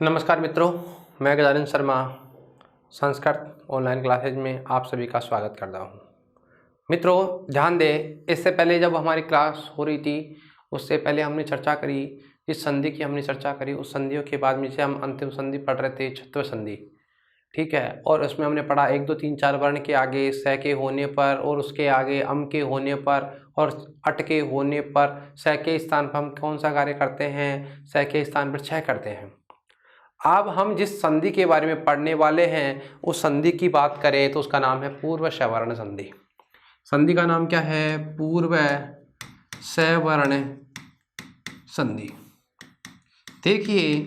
नमस्कार मित्रों, मैं गजानन शर्मा संस्कृत ऑनलाइन क्लासेज में आप सभी का स्वागत करता हूं। मित्रों ध्यान दें, इससे पहले जब हमारी क्लास हो रही थी उससे पहले हमने चर्चा करी, जिस संधि की हमने चर्चा करी उस संधियों के बाद में से हम अंतिम संधि पढ़ रहे थे छत्व संधि, ठीक है। और उसमें हमने पढ़ा 1 2 3 4 वर्ण के आगे स के होने पर और उसके आगे अम के होने पर और अट के होने पर स के स्थान पर हम कौन सा कार्य करते हैं, स के स्थान पर छह करते हैं। अब हम जिस संधि के बारे में पढ़ने वाले हैं उस संधि की बात करें तो उसका नाम है पूर्व सवर्ण संधि। संधि का नाम क्या है? पूर्व सवर्ण संधि। देखिए,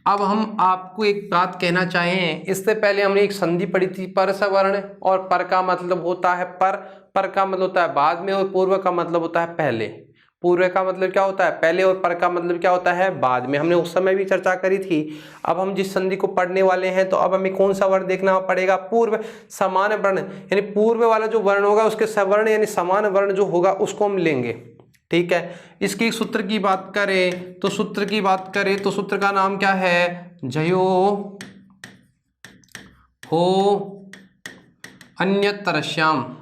अब हम आपको एक बात कहना चाहें, इससे पहले हमने एक संधि पढ़ी थी पर सवर्ण, और पर का मतलब होता है पर का मतलब होता है बाद में और पूर्व का मतलब होता है पहले। पूर्व का मतलब क्या होता है? पहले, और पर का मतलब क्या होता है? बाद में। हमने उस समय भी चर्चा करी थी। अब हम जिस संधि को पढ़ने वाले हैं तो अब हमें कौन सा वर्ण देखना पड़ेगा? पूर्व समान वर्ण, यानी पूर्व वाला जो वर्ण होगा उसके सवर्ण यानी समान वर्ण जो होगा उसको हम लेंगे, ठीक है। इसकी सूत्र की बात करें तो सूत्र का नाम क्या है? जयो हो अन्यतरश्याम,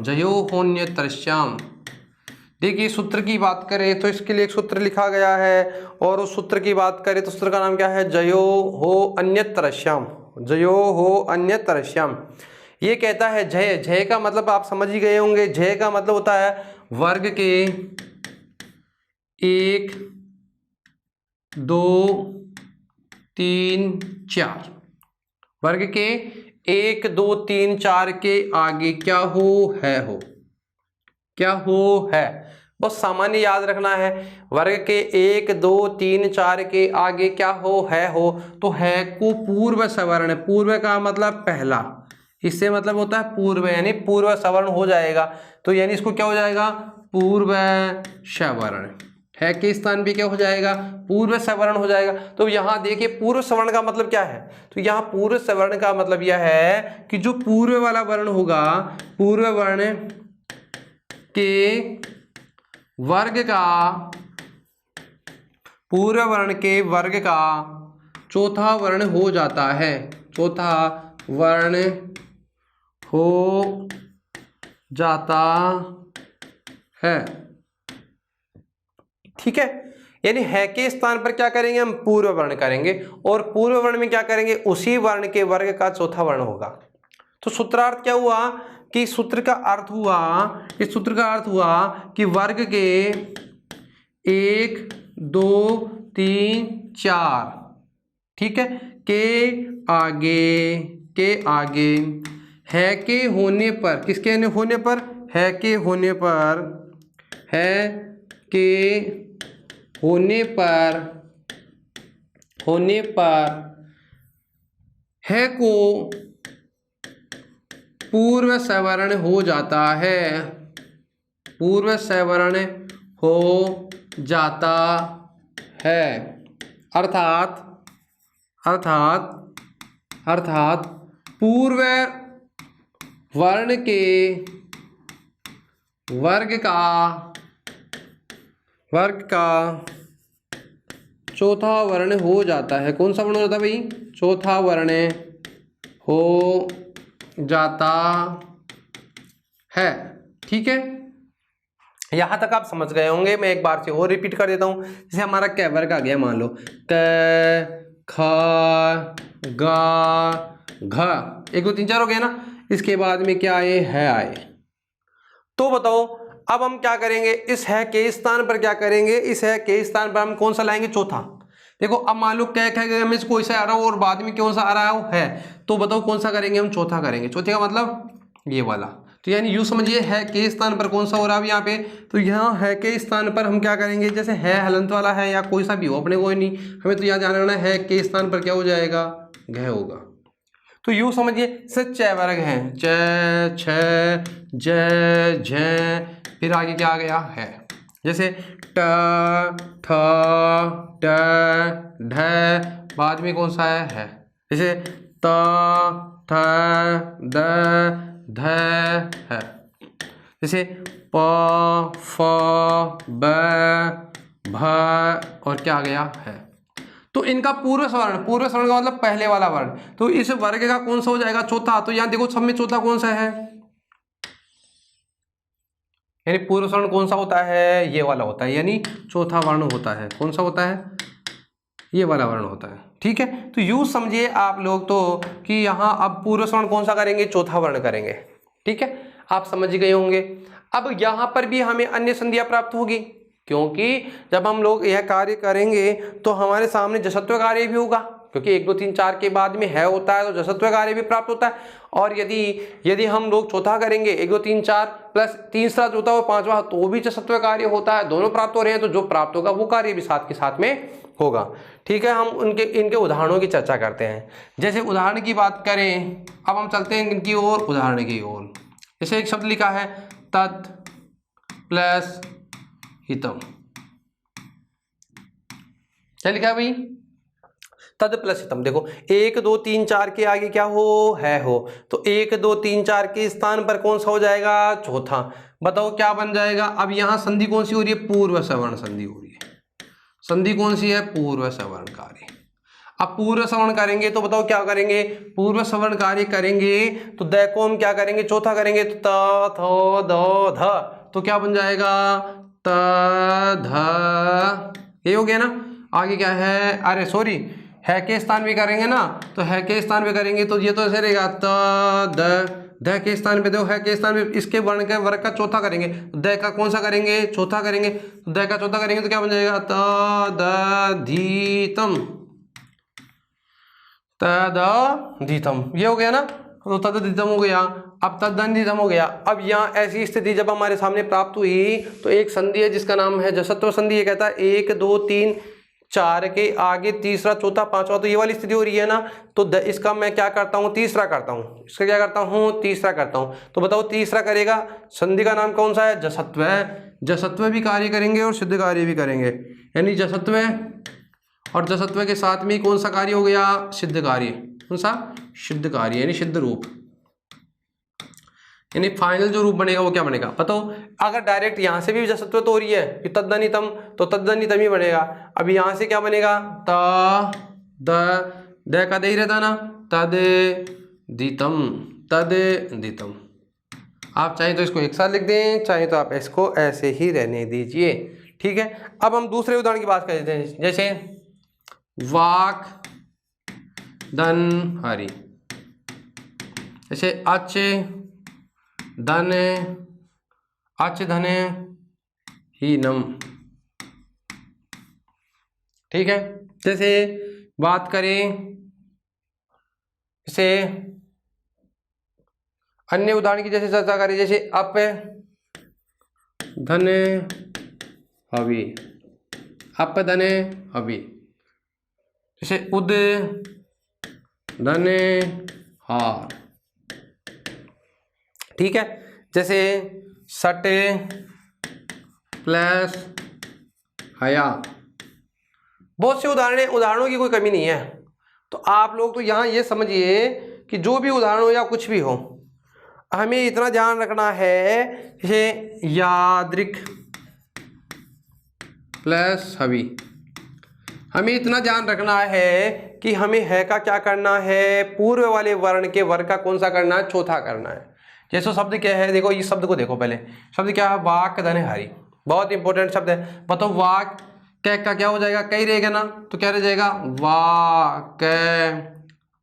जयो हो अन्यतरश्याम। देखिए, सूत्र की बात करें तो इसके लिए एक सूत्र लिखा गया है, और उस सूत्र की बात करें तो सूत्र का नाम क्या है? जयो हो अन्यतरश्याम, जयो हो अन्यतरश्याम। ये कहता है जय, जय का मतलब आप समझ ही गए होंगे। जय का मतलब होता है वर्ग के 1 2 3 4, वर्ग के 1 2 3 4 के आगे क्या हो? है हो, क्या हो? है। बस सामान्य याद रखना है, वर्ग के 1 2 3 4 के आगे क्या हो? है हो। तो है को पूर्व सवर्ण, पूर्व का मतलब पहला, इससे मतलब होता है पूर्व, यानी पूर्व सवर्ण हो जाएगा। तो यानी इसको क्या हो जाएगा? पूर्व सवर्ण। है के स्थान पे क्या हो जाएगा? पूर्व सवर्ण हो जाएगा। तो यहाँ देखिए, पूर्व सवर्ण का मतलब क्या है? तो यहाँ पूर्व सवर्ण का मतलब यह है कि जो पूर्व वाला वर्ण होगा, पूर्व वर्ण के वर्ग का, पूर्व वर्ण के वर्ग का चौथा वर्ण हो जाता है, चौथा वर्ण हो जाता है, ठीक है। यानी है के स्थान पर क्या करेंगे? हम पूर्व वर्ण करेंगे, और पूर्व वर्ण में क्या करेंगे? उसी वर्ण के वर्ग का चौथा वर्ण होगा। तो सूत्रार्थ क्या हुआ? कि सूत्र का अर्थ हुआ, इस सूत्र का अर्थ हुआ कि वर्ग के 1 2 3 4, ठीक है, के आगे है के होने पर, किसके होने पर? है के होने पर, है के होने पर है को पूर्व सवर्ण हो जाता है, पूर्व सवर्ण हो जाता है। अर्थात पूर्व वर्ण के वर्ग का चौथा वर्ण हो जाता है। कौन सा वर्ण हो जाता है भाई? चौथा वर्ण हो जाता है, ठीक है। यहां तक आप समझ गए होंगे। मैं एक बार से और रिपीट कर देता हूं। जैसे हमारा क वर्ग आ गया, मान लो क ख ग घ, 1 2 3 4 हो गया ना। इसके बाद में क्या आए? है आए। तो बताओ अब हम क्या करेंगे? इस है के स्थान पर क्या करेंगे? इस है के स्थान पर हम कौन सा लाएंगे? चौथा। देखो, अब मान लो क में कोई सा आ रहा हो और बाद में कौन सा आ रहा है? वो है। तो बताओ कौन सा करेंगे? हम चौथा करेंगे। चौथे का मतलब ये वाला। तो यानी यूं समझिए, है के स्थान पर कौन सा हो रहा है यहाँ पे? तो यहाँ है के स्थान पर हम क्या करेंगे? जैसे है हलंत वाला है या कोई सा भी हो, अपने कोई नहीं, हमें तो यहाँ जाना है के स्थान पर क्या हो जाएगा? घ होगा। तो यूं समझिए, च वर्ग है, च छ ज झ, फिर आगे क्या आ गया? है। जैसे ट ठ ड ढ, बाद में कौन सा है? जैसे त थ द ध है। जैसे प फ ब भ और क्या आ गया है। तो इनका पूर्व स्वर्ण का मतलब पहले वाला वर्ण, तो इस वर्ग का कौन सा हो जाएगा, चौथा। तो यहाँ देखो सब में चौथा कौन सा है, यानी पूर्व स्वर्ण कौन सा होता है, ये वाला होता है, यानी चौथा वर्ण होता है। कौन सा होता है, ये वाला वर्ण होता है। ठीक है, तो यूं समझिए आप लोग तो कि यहाँ अब पूर्व स्वर्ण कौन सा करेंगे, चौथा वर्ण करेंगे। ठीक है, आप समझ गए होंगे। अब यहाँ पर भी हमें अन्य संधियां प्राप्त होगी, क्योंकि जब हम लोग यह कार्य करेंगे तो हमारे सामने जसत्व कार्य भी होगा, क्योंकि 1 2 3 4 के बाद में है होता है तो जसत्व कार्य भी प्राप्त होता है। और यदि हम लोग चौथा करेंगे 1 2 3 4 प्लस तीसरा चौथा और पांचवा, तो भी जसत्व कार्य होता है। दोनों प्राप्त हो रहे हैं तो जो प्राप्त होगा वो कार्य भी साथ के साथ में होगा। ठीक है, हम इनके उदाहरणों की चर्चा करते हैं। जैसे उदाहरण की बात करें, अब हम चलते हैं इनकी ओर, उदाहरण की ओर। जैसे एक शब्द लिखा है तत् प्लस हितम, क्या लिखा है भाई, तद प्लस हितम। देखो 1 2 3 4 के आगे क्या हो, है हो, तो 1 2 3 4 के स्थान पर कौन सा हो जाएगा, चौथा। बताओ क्या बन जाएगा। अब यहां संधि कौन सी हो रही है, पूर्व सवर्ण संधि हो रही है। संधि कौन सी है, पूर्व सवर्णकारी। अब पूर्व सवर्ण करेंगे तो बताओ क्या करेंगे, पूर्व सवर्ण कार्य करेंगे तो द को हम क्या करेंगे, चौथा करेंगे तो त थ द ध, तो क्या बन जाएगा, त ध, ये हो गया ना। आगे क्या है, अरे सॉरी, है के स्थान पे करेंगे ना, तो है के स्थान पे करेंगे तो ये तो ऐसे रहेगा त द के स्थान पे, दो है के स्थान पे इसके वर्ण के वर्ग का चौथा करेंगे, द का कौन सा करेंगे, चौथा करेंगे, तो द का चौथा करेंगे तो क्या बन जाएगा, त द धीतम, तदधीतम, ये हो गया ना, तो तदधीतम हो गया। अब तदधीतम हो गया। अब यहाँ ऐसी स्थिति जब हमारे सामने प्राप्त हुई तो एक संधि है जिसका नाम है जसत्व संधि। ये कहता है 1 2 3 4 के आगे तीसरा चौथा पांचवा, तो ये वाली स्थिति हो रही है ना, तो इसका मैं क्या करता हूँ, तीसरा करता हूँ, इसका क्या करता हूँ, तीसरा करता हूँ। तो बताओ तीसरा करेगा, संधि का नाम कौन सा है, जसत्व। जसत्व भी कार्य करेंगे और सिद्ध कार्य भी करेंगे, यानी जसत्व और जसत्व के साथ में कौन सा कार्य हो गया, सिद्ध कार्य। कौन सा, सिद्ध कार्य, यानी सिद्ध रूप, यानी फाइनल जो रूप बनेगा वो क्या बनेगा, बताओ। अगर डायरेक्ट यहां से भी जसत्व तो हो रही है तद्दनितम, तो तद्दनितम ही बनेगा। अब यहां से क्या बनेगा, त द का दे ही रहता ना, तद दितम, तद दितम। आप चाहे तो इसको एक साथ लिख दें, चाहे तो आप इसको ऐसे ही रहने दीजिए। ठीक है, अब हम दूसरे उदाहरण की बात करते हैं। जैसे वाक धन हरि, जैसे अच धन, अच धन हीनम। ठीक है, जैसे बात करें जैसे अन्य उदाहरण की जैसे चर्चा करें, जैसे अप धन हवि, अप धन हवि। जैसे उद धन हार। ठीक है, जैसे सट प्लस हया। बहुत से उदाहरणों की कोई कमी नहीं है। तो आप लोग तो यहाँ ये समझिए कि जो भी उदाहरण हो या कुछ भी हो, हमें इतना ध्यान रखना है, जैसे यादृक प्लस हवि। हमें इतना ध्यान रखना है कि हमें है का क्या करना है, पूर्व वाले वर्ण के वर्ग का कौन सा करना है, चौथा करना है। जैसे शब्द क्या है, देखो इस शब्द को देखो पहले, शब्द क्या है, वाक धन हरि। बहुत इंपॉर्टेंट शब्द है। बताओ वाक कै का क्या हो जाएगा, कई रहेगा ना, तो क्या रह जाएगा, वाक।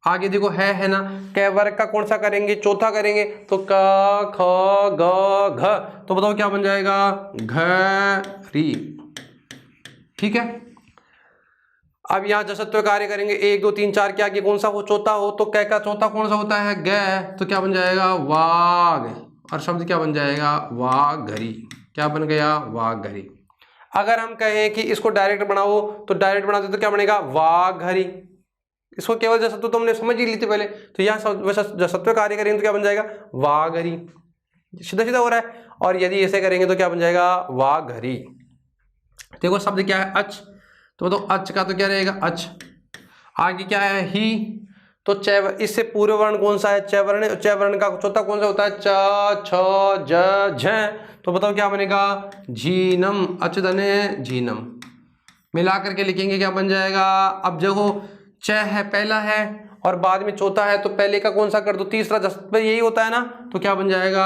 आगे देखो है ना, कै वर्ग का कौन सा करेंगे, चौथा करेंगे, तो क ख ग घ, तो बताओ क्या बन जाएगा, घरी। ठीक है, अब यहाँ जसत्व कार्य करेंगे, 1 2 3 4 के आगे कौन सा हो, चौथा हो, तो कै का चौथा कौन सा होता है, ग, तो क्या बन जाएगा, वाग। और शब्द क्या बन जाएगा, वाघरी। क्या बन गया, वाघरी। अगर हम कहें कि इसको डायरेक्ट बनाओ, तो डायरेक्ट बनाते तो क्या बनेगा, वाघरी। इसको केवल जसत्व तो हमने समझ ही ली थी पहले, तो यहाँ जसत्व कार्य करेंगे तो क्या बन जाएगा, वाघरी। सीधा सीधा हो रहा है। और यदि ऐसे करेंगे तो क्या बन जाएगा, वाघरी। देखो शब्द क्या है, अच, तो अच का तो क्या रहेगा, अच। आगे क्या है, ही, तो च, इससे पूर्व वर्ण कौन सा है, च वर्ण। च वर्ण का चौथा कौन सा होता है, च छ ज झ, तो बताओ क्या बनेगा, झीनम, अच धने झीनम। मिला करके लिखेंगे, क्या बन जाएगा। अब जो हो च है पहला है और बाद में चौथा है, तो पहले का कौन सा कर दो, तीसरा जस्ट पे यही होता है ना, तो क्या बन जाएगा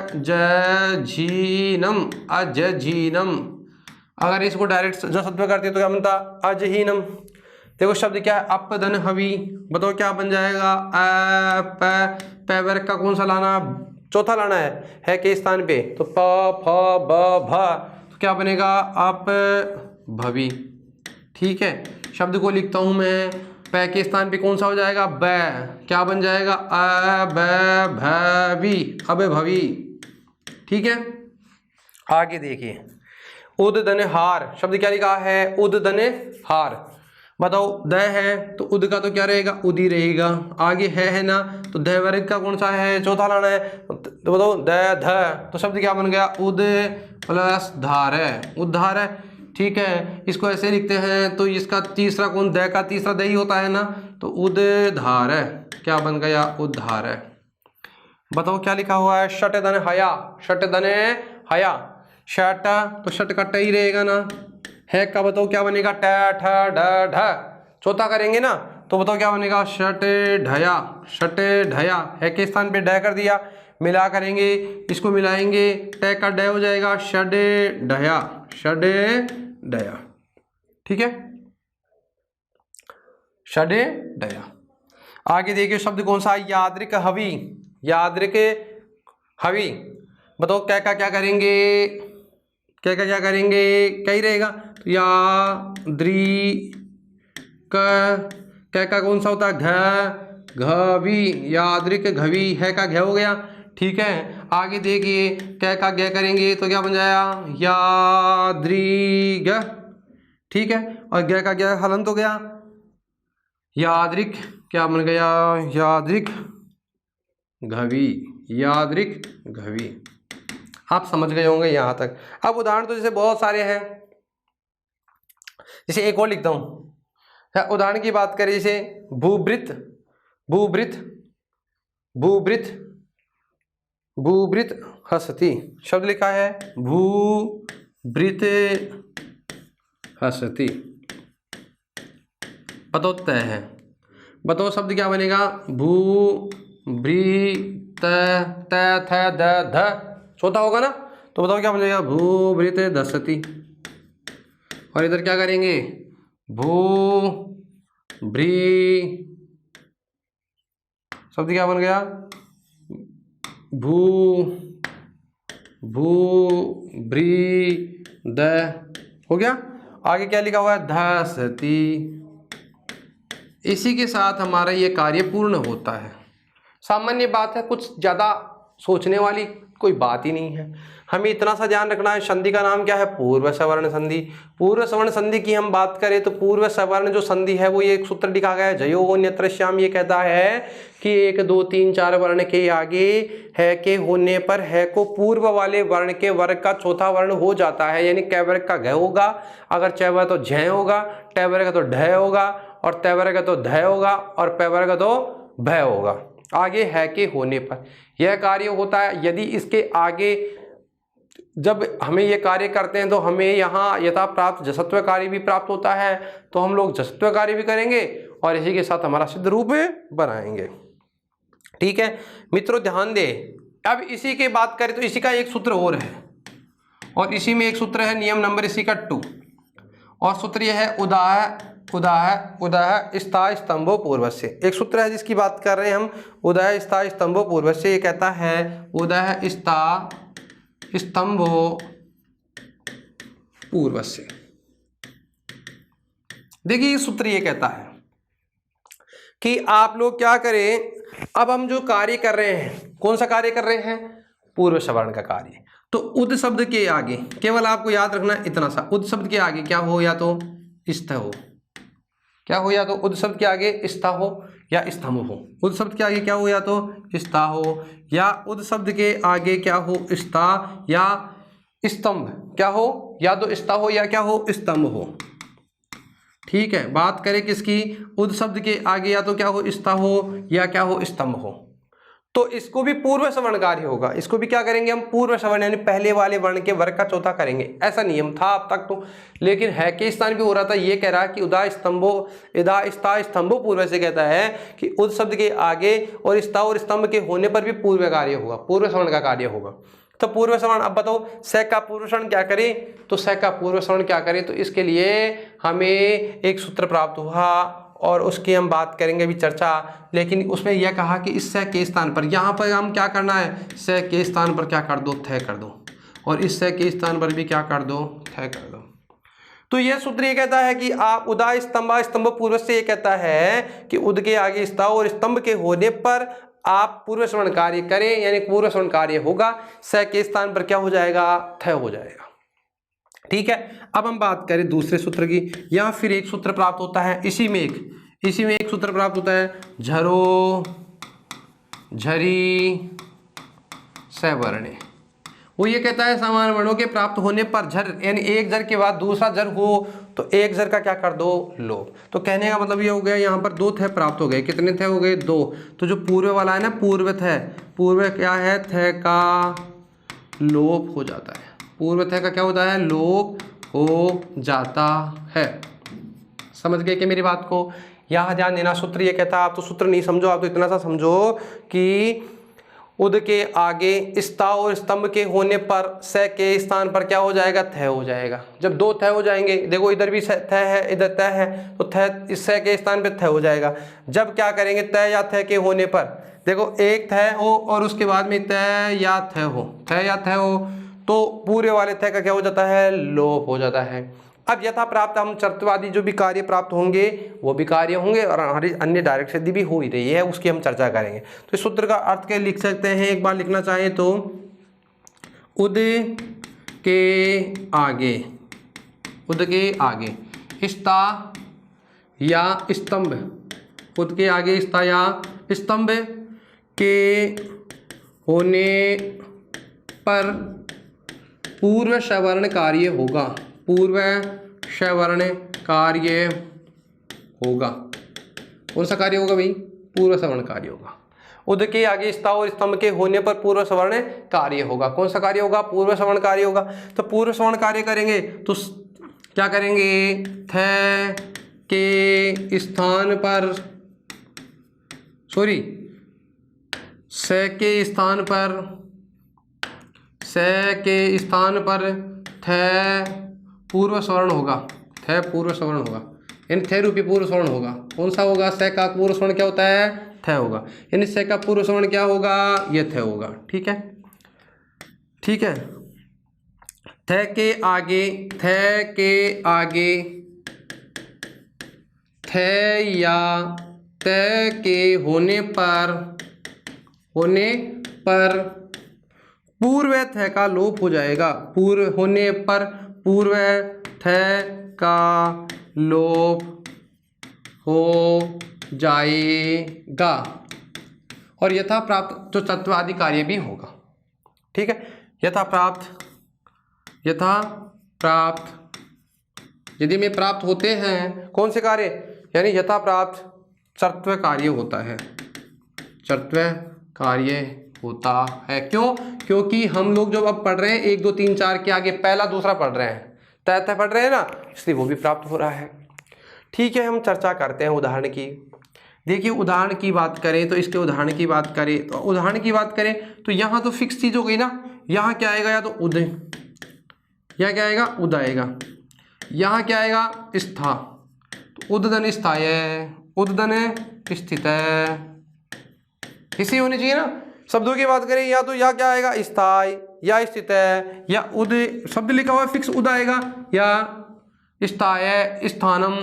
अजझीनम, अजझीनम। अगर इसको डायरेक्ट जसत्व करते तो क्या बनता, अजहीनम। देखो शब्द क्या है, अपदन हवी, बताओ क्या बन जाएगा, प वर्ग का कौन सा लाना, चौथा लाना है के स्थान पे, तो प फ ब भ, तो क्या बनेगा अप भवी। ठीक है, शब्द को लिखता हूं मैं, प के स्थान पे कौन सा हो जाएगा, ब, क्या बन जाएगा भवी, अब भवी। ठीक है, आगे देखिए, उद्दने हार, शब्द क्या लिखा है, उद्दने हार। बताओ द है तो उद का तो क्या रहेगा, उदी रहेगा। आगे है ना, तो द वर्ग का कौन सा है, चौथा लाना है, तो बताओ द ध, तो शब्द क्या बन गया, उद प्लस धार है, उद्धार है। ठीक है, इसको ऐसे लिखते हैं, तो इसका तीसरा कौन, द का तीसरा द ही होता है ना, तो उद्धार है, क्या बन गया, उद्धार है। बताओ क्या लिखा हुआ है, शट धन हया, शट धन हया, शट तो शट का ट ही रहेगा ना, है का बताओ क्या बनेगा, ट ठ ढ ढ, चौथा करेंगे ना, तो बताओ क्या बनेगा, शट ढया, शट ढया, है के स्थान पे ढ कर दिया, मिला करेंगे, इसको मिलाएंगे, ट का ड हो जाएगा, षड ढया, षड ढया। ठीक है, षड ढया। आगे देखिए शब्द कौन सा, यादृक हवि, यादृक हवि। बताओ क्या का क्या करेंगे, क्या का क्या करेंगे, क्या ही रहेगा, तो याद्री क्या का कौन सा होता है, घ घवी, यादृक घवी, है का घ हो गया। ठीक है, आगे देखिए क्या का ग करेंगे, तो क्या बन जाएगा, याद्रिग। ठीक है, और ग का ग हलंत हो गया, यादृक क्या बन गया, यादृक घवी, यादृक घवी। आप समझ गए होंगे यहाँ तक। अब उदाहरण तो जैसे बहुत सारे हैं, जैसे एक और लिखता हूं, उदाहरण की बात करें, जैसे भूभृत, भूभृत, भूभृत, भूभृत हसती, शब्द लिखा है भूभृत हसती। बताओ तय है, बताओ शब्द क्या बनेगा, भू भृत त थ द ध, चौथा होगा ना, तो बताओ क्या बनेगा, भूभृत दसती। और इधर क्या करेंगे, भू भ्री, शब्द क्या बन गया, भू भू भ्री द, हो गया। आगे क्या लिखा हुआ है, धसती। इसी के साथ हमारा ये कार्य पूर्ण होता है। सामान्य बात है, कुछ ज़्यादा सोचने वाली कोई बात ही नहीं है। हमें इतना सा ध्यान रखना है, संधि का नाम क्या है, पूर्व सवर्ण संधि। पूर्व सवर्ण संधि की हम बात करें तो पूर्व सवर्ण जो संधि है वो ये एक सूत्र लिखा गया है, जयो अन्यत्र श्याम। ये कहता है कि 1 2 3 4 वर्ण के आगे है के होने पर है को पूर्व वाले वर्ण के वर्ग का चौथा वर्ण हो जाता है। यानी कै वर्ग का घ होगा, अगर च वर्ग तो झ होगा, ट वर्ग तो ढ होगा, और त वर्ग तो ध होगा, और प वर्ग तो भ होगा। आगे है के होने पर यह कार्य होता है। यदि इसके आगे जब हमें ये कार्य करते हैं तो हमें यहाँ यथा प्राप्त जसत्व कार्य भी प्राप्त होता है, तो हम लोग जसत्व कार्य भी करेंगे और इसी के साथ हमारा सिद्ध रूप बनाएंगे। ठीक है मित्रों, ध्यान दे। अब इसी की बात करें तो इसी का एक सूत्र और है, और इसी में एक सूत्र है नियम नंबर इसी का 2, और सूत्र यह है उदाह उदाह उदाह स्था स्तंभो पूर्वस्य। एक सूत्र है जिसकी बात कर रहे हैं हम, उदाह स्था स्तंभो पूर्वस्य। ये कहता है उदाह स्था स्तंभो पूर्वस्य। देखिए ये सूत्र ये कहता है कि आप लोग क्या करें, अब हम जो कार्य कर रहे हैं, कौन सा कार्य कर रहे हैं, पूर्व सवर्ण का कार्य। तो उद शब्द के आगे केवल आपको याद रखना इतना सा, उद शब्द के आगे क्या हो, या तो स्थ हो, क्या हो, या तो उद शब्द के आगे स्था हो या स्तंभ हो। उद शब्द के आगे क्या हो, या तो स्था हो, या उद शब्द के आगे क्या हो, स्था या स्तंभ, क्या हो, या तो स्था हो या क्या हो, स्तंभ हो। ठीक है, बात करें किसकी, उद शब्द के आगे या तो क्या हो, स्था हो या क्या हो, स्तंभ हो। तो इसको भी पूर्व सवर्ण कार्य होगा। इसको भी क्या करेंगे हम, पूर्व सवर्ण यानी पहले वाले वर्ण के वर्ग का चौथा करेंगे। ऐसा नियम था अब तक तो, लेकिन है के स्थान पे हो रहा था। ये कह रहा है कि उदा स्था स्तंभो पूर्व से कहता है कि उद शब्द के आगे और स्था और स्तंभ के होने पर भी पूर्व कार्य होगा, पूर्व सवर्ण का कार्य होगा। तो पूर्व सवर्ण, अब बताओ स का पूर्व सवर्ण क्या करें, तो स का पूर्व सवर्ण क्या करें, तो इसके लिए हमें एक सूत्र प्राप्त हुआ और उसकी हम बात करेंगे अभी चर्चा। लेकिन उसमें यह कहा कि इस स के स्थान पर, यहाँ पर हम क्या करना है, स के स्थान पर क्या कर दो, थ कर दो, और इस स के स्थान पर भी क्या कर दो, थ कर दो। तो यह सूत्र ये कहता है कि आप उदा स्तंभ पूर्व से ये कहता है कि उद के आगे स्था और स्तंभ के होने पर आप पूर्व सवर्ण कार्य करें, यानी पूर्व सवर्ण कार्य होगा, स के स्थान पर क्या हो जाएगा, थ हो जाएगा। ठीक है, अब हम बात करें दूसरे सूत्र की। यहाँ फिर एक सूत्र प्राप्त होता है, इसी में एक सूत्र प्राप्त होता है, झरो झरी सवर्णे। वो ये कहता है समान वर्णों के प्राप्त होने पर झर, यानी एक झर के बाद दूसरा झर हो तो एक झर का क्या कर दो, लोप। तो कहने का मतलब ये हो गया, यहाँ पर दो थ प्राप्त हो गए। कितने थ हो गए, दो। तो जो पूर्व वाला है ना, पूर्व थ, पूर्व क्या है, थ का लोप हो जाता है। पूर्व थ का क्या होता है, लोप हो जाता है। समझ गए कि मेरी बात को, यहाँ ध्यान देना। सूत्र ये कहता है, आप तो सूत्र नहीं समझो, आप तो इतना सा समझो कि उद के आगे स्था और स्तंभ के होने पर स के स्थान पर क्या हो जाएगा, थ हो जाएगा। जब दो थ हो जाएंगे, देखो इधर भी थ है इधर थ है, तो थ इस स के स्थान पर थ हो जाएगा। जब क्या करेंगे, त या थ के होने पर, देखो एक थ हो और उसके बाद में त या थ हो, थ या थ हो, तो पूरे वाले थ का क्या हो जाता है, लोप हो जाता है। अब यथा प्राप्त हम चर्तवादी जो भी कार्य प्राप्त होंगे वो भी कार्य होंगे, और हमारी अन्य डायरेक्ट सिद्धि भी हो ही रही है, उसकी हम चर्चा करेंगे। तो इस सूत्र का अर्थ क्या लिख सकते हैं, एक बार लिखना चाहें तो उद के आगे स्था या स्तंभ, उद के आगे स्था या स्तंभ के होने पर पूर्व सवर्ण कार्य होगा, पूर्व सवर्ण कार्य होगा। कौन सा कार्य होगा भाई, पूर्व सवर्ण कार्य होगा। उद के आगे स्था और स्तंभ के होने पर पूर्व सवर्ण कार्य होगा। कौन सा कार्य होगा, पूर्व सवर्ण कार्य होगा। तो पूर्व सवर्ण कार्य करेंगे तो क्या करेंगे, थ के स्थान पर, सॉरी स के स्थान पर थ पूर्व सवर्ण होगा, थ पूर्व सवर्ण होगा, यानी थ रूपी पूर्व सवर्ण होगा। कौन सा होगा, स का पूर्व सवर्ण क्या होता है, थ होगा, यानी स का पूर्व सवर्ण क्या होगा, ये थ होगा। ठीक है, ठीक है। थ के आगे थ या त के होने पर पूर्व थ का लोप हो जाएगा, पूर्व होने पर पूर्व थ का लोप हो जाएगा, और यथा प्राप्त जो तत्वादि कार्य भी होगा। ठीक है, यथा प्राप्त यदि में प्राप्त होते हैं कौन से कार्य, यानी यथा प्राप्त चर्त्व कार्य होता है, चर्त्व कार्य होता है। क्यों, क्योंकि हम लोग जो अब पढ़ रहे हैं 1 2 3 4 के आगे पहला दूसरा पढ़ रहे हैं, तय पढ़ रहे हैं ना, इसलिए वो भी प्राप्त हो रहा है। ठीक है, हम चर्चा करते हैं उदाहरण की। देखिए उदाहरण की बात करें तो इसके उदाहरण की बात करें तो यहाँ तो फिक्स चीज हो गई ना, यहाँ क्या आएगा, या तो उद, यहाँ क्या आएगा, उद आएगा, यहाँ क्या आएगा, स्था, तो उद्दन स्थाय, उद्दन स्थित है, इसी होनी चाहिए ना। शब्दों की बात करें या तो या क्या आएगा, स्थाय या स्थित है, या उद शब्द लिखा हुआ है फिक्स उद आएगा, या स्थाय स्थानम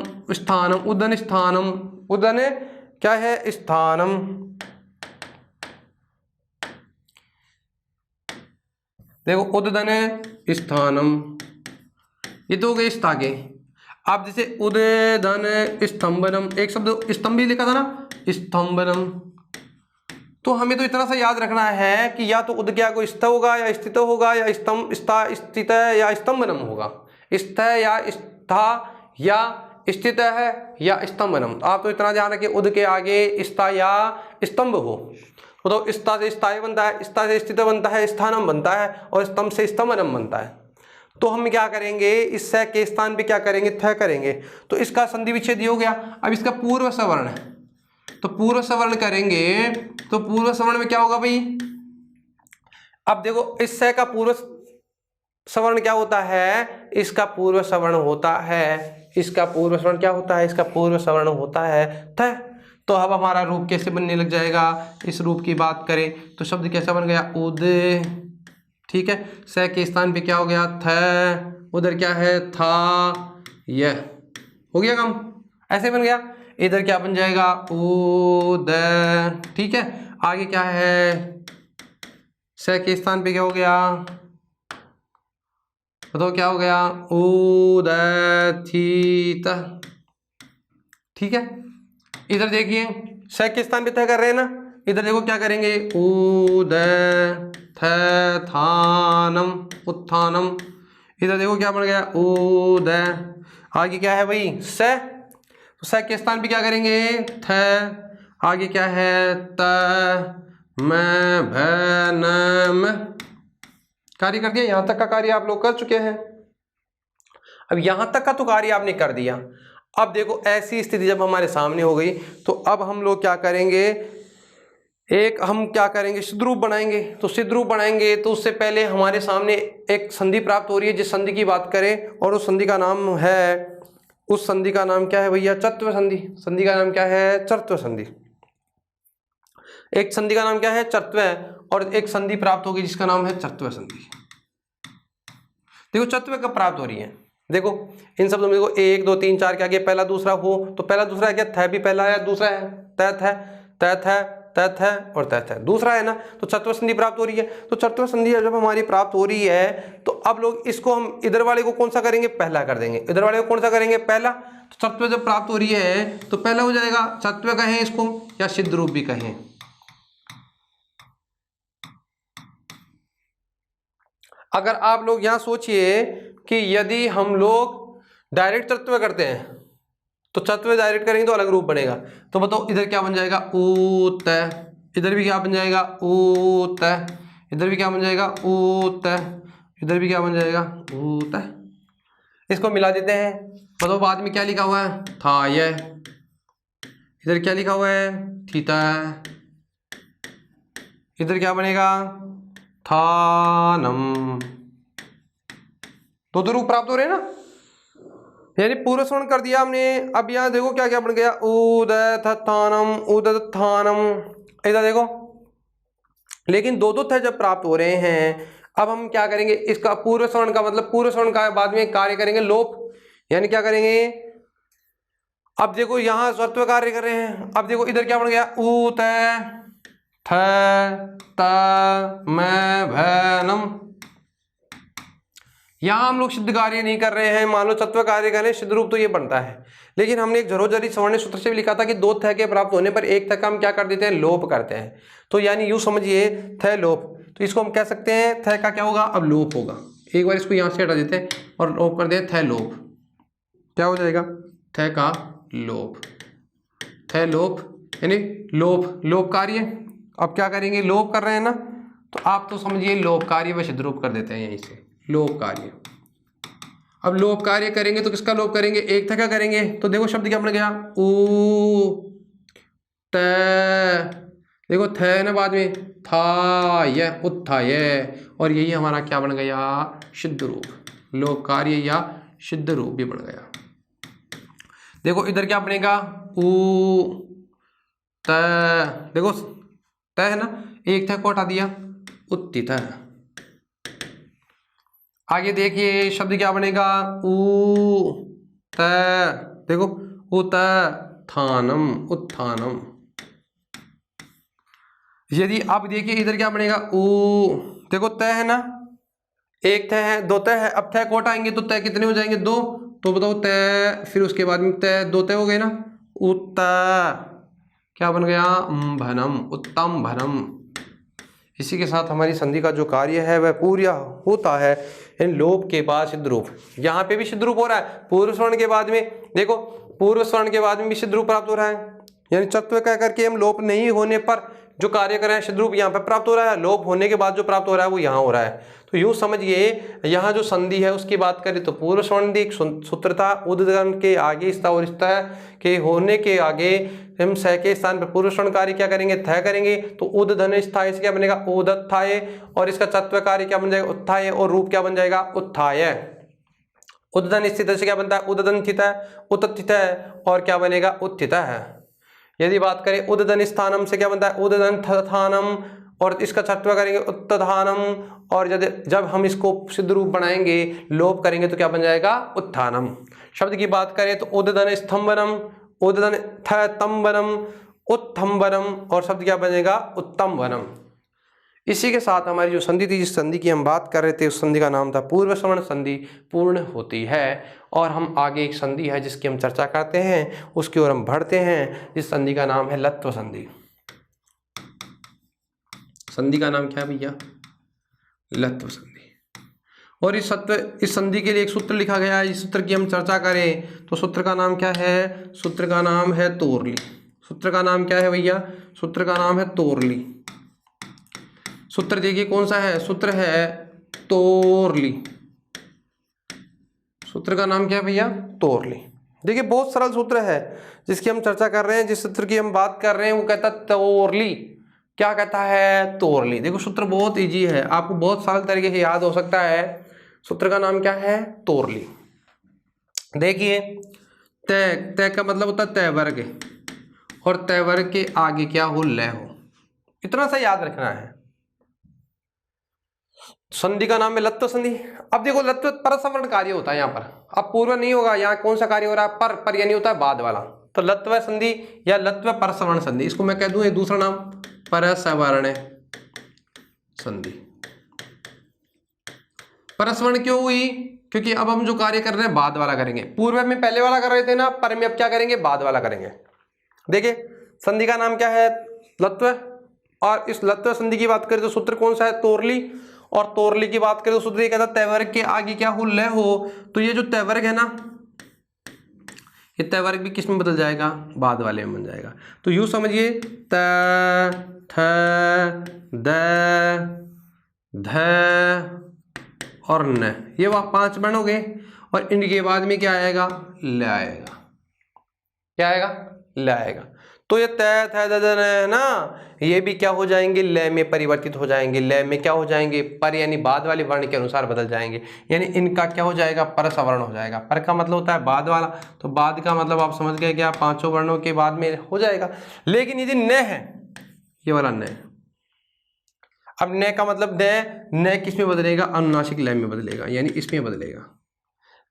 उद्दन स्थानम, उद्दन क्या है, स्थानम। देखो उद्दन स्थानम, ये तो हो गए स्थागे। अब जैसे उद्दन स्तंभनम, एक शब्द स्तंभ भी लिखा था ना, स्तंभनम, तो हमें तो इतना सा याद रखना है कि या तो उद क्या को स्थ होगा या स्थित होगा, या स्तंभ स्थित है या स्तंभनम होगा, स्थ या स्था या स्थित है या स्तंभनम। आप तो इतना ध्यान रखिए उद के आगे स्था या स्तंभ हो, बताओ, स्था से स्थाय बनता है, स्था से स्थित बनता है, स्थानम बनता है, और स्तंभ से स्तमनम बनता है। तो हम क्या करेंगे, इस स के स्थान पे क्या करेंगे, थ करेंगे। तो इसका संधि विच्छेद हो गया। अब इसका पूर्व सवर्ण है, तो पूर्व सवर्ण करेंगे, तो पूर्व सवर्ण में क्या होगा भाई, अब देखो इस स का पूर्व सवर्ण क्या होता है, इसका पूर्व सवर्ण होता है, इसका पूर्व सवर्ण क्या होता है, इसका पूर्व सवर्ण होता है थ। तो अब हमारा रूप कैसे बनने लग जाएगा, इस रूप की बात करें तो शब्द कैसा बन गया, उद, ठीक है। स के स्थान पे क्या हो गया, थ, उधर क्या है, था, यह हो गया काम, ऐसे बन गया। इधर क्या बन जाएगा, उद, ठीक है। आगे क्या है, स के स्थान पे क्या हो गया, बताओ क्या हो गया, उदथित, ठीक है। इधर देखिए स के स्थान पे तय कर रहे हैं ना, इधर देखो क्या करेंगे, उदथानम, उत्थानम। इधर देखो क्या बन गया, उद, आगे क्या है भाई, स, तो स के स्थान पे क्या करेंगे, थ, आगे क्या है, त, म, भ, न, म। कार्य कर दिया, यहां तक का कार्य आप लोग कर चुके हैं। अब यहां तक का तो कार्य आपने कर दिया। अब देखो ऐसी स्थिति जब हमारे सामने हो गई, तो अब हम लोग क्या करेंगे, एक हम क्या करेंगे, सिद्ध रूप बनाएंगे। तो सिद्ध रूप बनाएंगे तो उससे पहले हमारे सामने एक संधि प्राप्त हो रही है, जिस संधि की बात करें, और उस संधि का नाम है, उस संधि का नाम क्या है भैया, चत्व संधि। संधि का नाम क्या है, चत्व संधि। एक संधि का नाम क्या है, चत्व, और एक संधि प्राप्त होगी जिसका नाम है चत्व संधि। देखो चत्व कब प्राप्त हो रही है, देखो इन शब्दों में देखो 1 2 3 4 के आगे पहला दूसरा हो, तो पहला दूसरा है क्या, थ भी पहला है, दूसरा है तैथ है, तैथ है, तैथ है और तैथ है, दूसरा है ना। तो चत्व संधि प्राप्त हो रही है। तो चत्व संधि जब हमारी प्राप्त हो रही है, तो अब लोग इसको हम इधर वाले को कौन सा करेंगे, पहला कर देंगे, इधर वाले को कौन सा करेंगे, पहला। तो चत्व जब प्राप्त हो रही है तो पहला हो जाएगा, चत्व कहें इसको या सिद्ध रूप भी कहें। अगर आप लोग यहां सोचिए कि यदि हम लोग डायरेक्ट चत्व करते हैं, तो चत्व डायरेक्ट करेंगे तो अलग रूप बनेगा। तो बताओ इधर क्या बन जाएगा, ऊत, इधर भी क्या बन जाएगा, ऊत, इधर भी क्या बन जाएगा, ऊत, इधर भी क्या बन जाएगा, ऊत। इसको मिला देते हैं। बताओ बाद में क्या लिखा हुआ है, था, यह, इधर क्या लिखा हुआ है, थीता, इधर क्या बनेगा, थानम। तो रूप प्राप्त हो रहे हैं ना, यानी पूर्व सवर्ण कर दिया हमने। अब यहाँ देखो क्या क्या बन गया, उदथानम, उदथानम, इधर देखो। लेकिन दो थ जब प्राप्त हो रहे हैं, अब हम क्या करेंगे, इसका पूर्व सवर्ण का मतलब पूर्व सवर्ण का बाद में कार्य करेंगे लोप, यानी क्या करेंगे, अब देखो यहां स्वत्व कार्य कर रहे हैं। अब देखो इधर क्या बन गया, ऊत, थ, त, म, भ, नम। यहां हम लोग सिद्ध कार्य नहीं कर रहे हैं, मान लो चत्व कार्य करें, सिद्ध रूप तो ये बनता है। लेकिन हमने एक झरोझरी सवर्ण सूत्र से भी लिखा था कि 2 थ के प्राप्त होने पर एक थ का हम क्या कर देते हैं, लोप करते हैं। तो यानी यूं समझिए, थ लोप, तो इसको हम कह सकते हैं थ का क्या होगा, अब लोप होगा। एक बार इसको यहां से हटा देते हैं और लोप कर दें, थ लोप, क्या हो जाएगा, थ का लोप, थ लोप, यानी लोप, लोप कार्य। अब क्या करेंगे, लोप कर रहे हैं ना, तो आप तो समझिए लोप कार्य व सिद्ध रूप कर देते हैं यहीं से, लोप कार्य। अब लोप कार्य करेंगे तो किसका लोप करेंगे, एक थ का करेंगे। तो देखो शब्द क्या बन गया, ऊ, त, देखो थ है ना बाद में, था, यह, उत्थाय, और यही हमारा क्या बन गया, सिद्ध रूप, लोप कार्य या सिद्ध रूप भी बन गया। देखो इधर क्या बनेगा, ऊ, त, देखो त है ना, एक थ को हटा दिया, उत्थित। आगे देखिए शब्द क्या बनेगा, ऊ, त, देखो उत, थानम, उत्थानम। यदि आप देखिए इधर क्या बनेगा, ऊ, देखो त है ना, एक थ है, 2 त है, अब थ को हटाएंगे तो त कितने हो जाएंगे, 2। तो बताओ त, फिर उसके बाद में त, 2 त हो गए ना, उत्त, क्या बन गया, भनम, उत्तम भनम। इसी के साथ हमारी संधि का जो कार्य है वह पूरा होता है इन लोप के बाद सिद्ध रूप। यहाँ पे भी सिद्ध रूप हो रहा है, पूर्व स्वर्ण के बाद में देखो, पूर्व स्वर्ण के बाद में भी सिद्ध रूप प्राप्त हो रहा है, यानी चत्व कह करके हम लोप नहीं होने पर जो कार्य कर रहे हैं सिद्ध रूप यहाँ पे प्राप्त हो रहा है, लोप होने के बाद जो प्राप्त हो रहा है वो यहाँ हो रहा है। तो यूं समझिए यहाँ जो संधि है उसकी बात करें तो पूर्व संधि सूत्र था, उद्गम के आगे स्था और स्था के होने के आगे हम स के स्थान पर पूर्व स्वर्ण कार्य क्या करेंगे, थ करेंगे। तो उद्धन स्थाय से क्या बनेगा, उदत्थाय, और इसका तत्व कार्य क्या बन जाएगा, उत्थाय, और रूप क्या बन जाएगा, उत्थाय। उद्दन स्थित से क्या बनता है, उद्दन स्थित है, उत्थित है, और क्या बनेगा, उत्थित है। यदि बात करें उद्दन स्थानम से क्या बनता है, उद्दन स्थानम, और इसका तत्व करेंगे उत्थानम, और जब हम इसको सिद्ध रूप बनाएंगे, लोप करेंगे तो क्या बन जाएगा, उत्थानम। शब्द की बात करें तो उद्दन स्तंभनम, उद्दन थम्बनम, उत्थम्बनम, और शब्द क्या बनेगा, उत्तम्बनम। इसी के साथ हमारी जो संधि थी, जिस संधि की हम बात कर रहे थे, उस संधि का नाम था पूर्व सवर्ण संधि, पूर्ण होती है। और हम आगे एक संधि है जिसकी हम चर्चा करते हैं, उसकी ओर हम बढ़ते हैं, जिस संधि का नाम है लत्व संधि। संधि का नाम क्या है भैया, लत्व संधि। और इस संधि के लिए एक सूत्र लिखा गया है। इस सूत्र की हम चर्चा करें तो सूत्र का नाम क्या है, सूत्र का नाम है तोरली। सूत्र का नाम क्या है भैया, सूत्र का नाम है तोरली। सूत्र देखिए कौन सा है, सूत्र है तोरली। सूत्र का नाम क्या है भैया, तोरली। देखिए बहुत सरल सूत्र है जिसकी हम चर्चा कर रहे हैं, जिस सूत्र की हम बात कर रहे हैं वो कहता है तोरली। क्या कहता है, तोरली। देखो सूत्र बहुत इजी है, आपको बहुत सरल तरीके से याद हो सकता है। सूत्र का नाम क्या है, तोरली। देखिए तय, तय का मतलब होता है तय वर्ग, और तय वर्ग के आगे क्या हो, लय हो। इतना सा याद रखना है। संधि का नाम है लत्व संधि। अब देखो लत्व परसवर्ण कार्य होता है यहाँ पर, अब पूर्व नहीं होगा, यहाँ कौन सा कार्य हो रहा है, पर यानी होता है बाद वाला। तो लत्व संधि या लत्व परसवर्ण संधि, इसको मैं कह दूं एक दूसरा नाम परसवर्ण संधि। परसवर्ण क्यों हुई, क्योंकि अब हम जो कार्य कर रहे हैं बाद वाला करेंगे। पूर्व में पहले वाला कर रहे थे ना, पर में अब क्या करेंगे, बाद वाला करेंगे। देखिए संधि का नाम क्या है, लत्व। और इस लत्व संधि की बात करें तो सूत्र कौन सा है, तोरली। और तोरली की बात करें तो सूत्र ये कहता है तयवर्ग के आगे क्या हो, लय हो। तो ये जो तयवर्ग है ना, ये तयवर्ग भी किस में बदल जाएगा, बाद वाले में बन जाएगा। तो यूं समझिए त थ द ध और न, ये वह 5 वर्ण हो गए। और इनके बाद में क्या आएगा, ल आएगा। क्या आएगा, ल आएगा। तो ये तय थ द न है ना, ये भी क्या हो जाएंगे, लय में परिवर्तित हो जाएंगे। लय में क्या हो जाएंगे, पर यानी बाद वाले वर्ण के अनुसार बदल जाएंगे। यानी इनका क्या हो जाएगा, पर सवर्ण हो जाएगा। पर का मतलब होता है बाद वाला, तो बाद का मतलब आप समझ गए क्या, 5 वर्णों के बाद में हो जाएगा। लेकिन यदि न है, ये वाला न, अब न का मतलब न किस में बदलेगा, अनुनासिक लय में बदलेगा, यानी इसमें बदलेगा।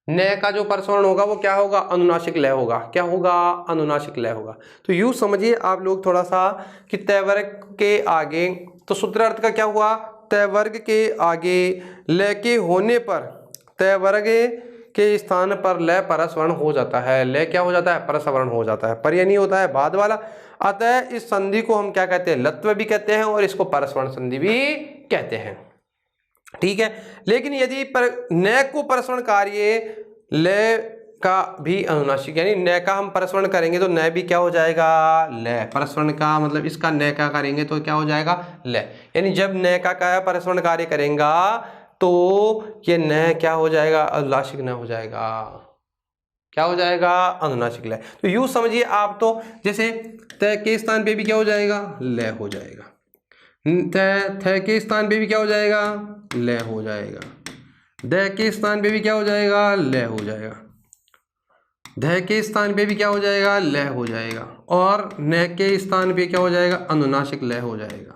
न का जो परसवर्ण होगा वो क्या होगा, अनुनासिक लय होगा। क्या होगा, अनुनासिक लय होगा। तो यूं समझिए आप लोग थोड़ा सा कि तयवर्ग के आगे, तो सूत्रार्थ का क्या हुआ, तयवर्ग के आगे लय के होने पर तयवर्ग के स्थान पर लय परसवर्ण हो जाता है। लय क्या हो जाता है, परसवर्ण हो जाता है। पर यानी होता है बाद वाला। अतः इस संधि को हम क्या कहते हैं, लत्व भी कहते हैं, और इसको परसवर्ण संधि भी कहते हैं। ठीक है। लेकिन यदि पर न को परसवर्ण कार्य लय का भी अनुनासिक, यानी न का हम परसवर्ण करेंगे तो न भी क्या हो जाएगा, लय। परसवर्ण का मतलब इसका न का करेंगे तो क्या हो जाएगा, लय। यानी जब न का परसवर्ण कार्य करेगा तो ये न क्या हो जाएगा, अनुनासिक न हो जाएगा। क्या हो जाएगा, अनुनासिक लय। तो यूं समझिए आप, तो जैसे त के स्थान पे भी क्या हो जाएगा, लय हो जाएगा। थ के स्थान पे भी क्या हो जाएगा, लय हो जाएगा। द के स्थान पे भी क्या हो जाएगा, लय हो जाएगा। ध के स्थान पे भी क्या हो जाएगा, लय हो जाएगा। और न के स्थान पे क्या हो जाएगा, अनुनासिक लय हो जाएगा।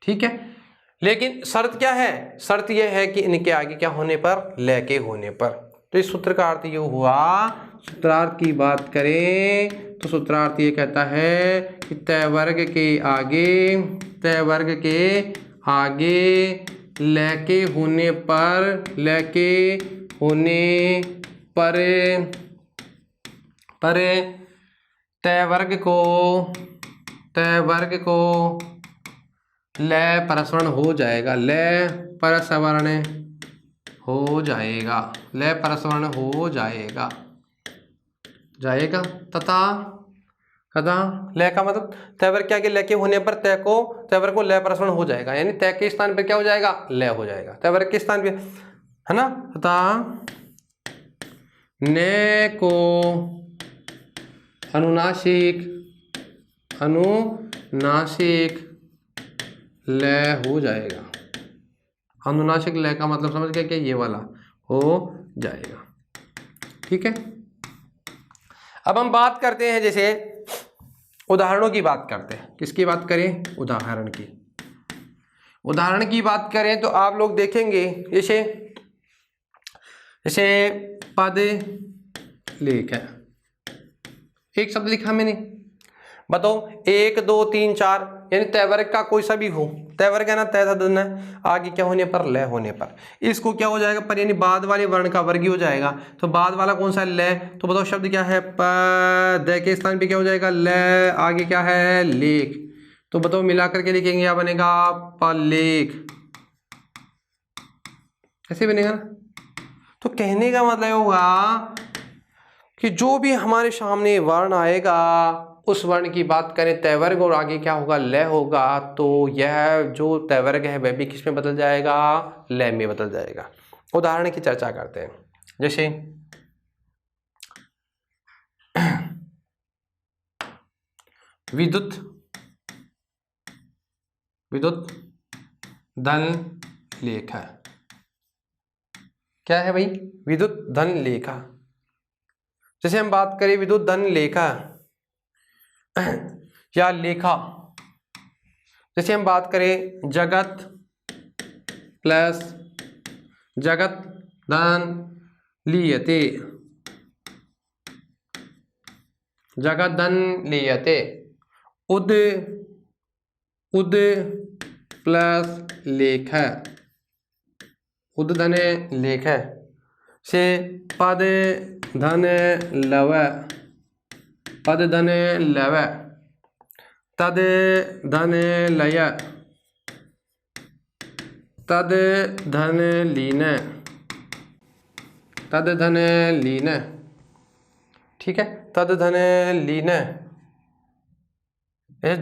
ठीक है। लेकिन शर्त क्या है, शर्त यह है कि इनके आगे क्या होने पर, लय के होने पर। तो इस सूत्र का अर्थ ये हुआ, सूत्रार्थ की बात करें तो सूत्रार्थ ये कहता है कि तयवर्ग के आगे, तयवर्ग के आगे लय के होने पर, लय के होने पर तयवर्ग को लय परसवर्ण हो जाएगा। लय परसवर्ण हो जाएगा, लय परसवर्ण हो जाएगा तथा अतः लय का मतलब तैवर क्या के लय के होने पर तैवर को लय प्रसरण हो जाएगा, यानी तय के स्थान पर क्या हो जाएगा, लय हो जाएगा। तैवर के स्थान पे है ना। अतः ने को अनुनासिक लय हो जाएगा। अनुनासिक लय का मतलब समझ गए क्या, ये वाला हो जाएगा। ठीक है, अब हम बात करते हैं, जैसे उदाहरणों की बात करते हैं। किसकी बात करें, उदाहरण की। उदाहरण की बात करें तो आप लोग देखेंगे जैसे पद लेख है, एक शब्द लिखा मैंने, बताओ 1 2 3 4, यानी तैवर्ग का कोई सा भी हो, तैवर्ग है ना, तय धन है, आगे क्या होने पर, लय होने पर, इसको क्या हो जाएगा पर, यानी बाद वाले वर्ण का वर्ग ही हो जाएगा। तो बाद वाला कौन सा, लय, तो बताओ शब्द क्या है, द के स्थान पे क्या हो जाएगा, लय, आगे क्या है, लेख। तो बताओ मिलाकर के लिखेंगे, क्या बनेगा, पलेख, ऐसे बनेगा ना। तो कहने का मतलब होगा कि जो भी हमारे सामने वर्ण आएगा उस वर्ण की बात करें तैवर्ग और आगे क्या होगा, लय होगा, तो यह जो तैवर्ग है वह भी किस में बदल जाएगा, लय में बदल जाएगा। उदाहरण की चर्चा करते हैं, जैसे विद्युत धन लेखा। क्या है भाई, विद्युत धन लेखा। जैसे हम बात करें विद्युत धन लेखा या लेखा, जैसे हम बात करें जगत प्लस जगत धन लीयते, जगत धन लीयते, उद प्लस लेख, उद धन लेख से पद धन लव, पद धन लव, तद धन लय, तद धन लीन, तद धन लीन। ठीक है, तद धन लीन,